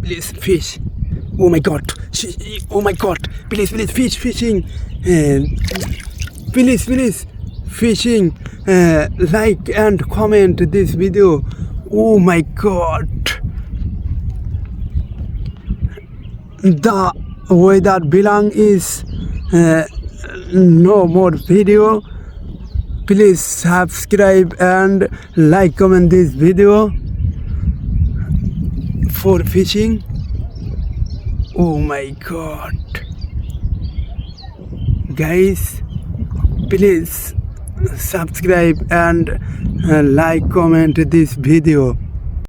Please fish. Oh my god. Oh my god. Please fishing. Please fishing. Like and comment this video. Oh my god. The weather belong is no more video. Please subscribe and like comment this video for fishing. Oh my god, guys, please subscribe and like comment this video.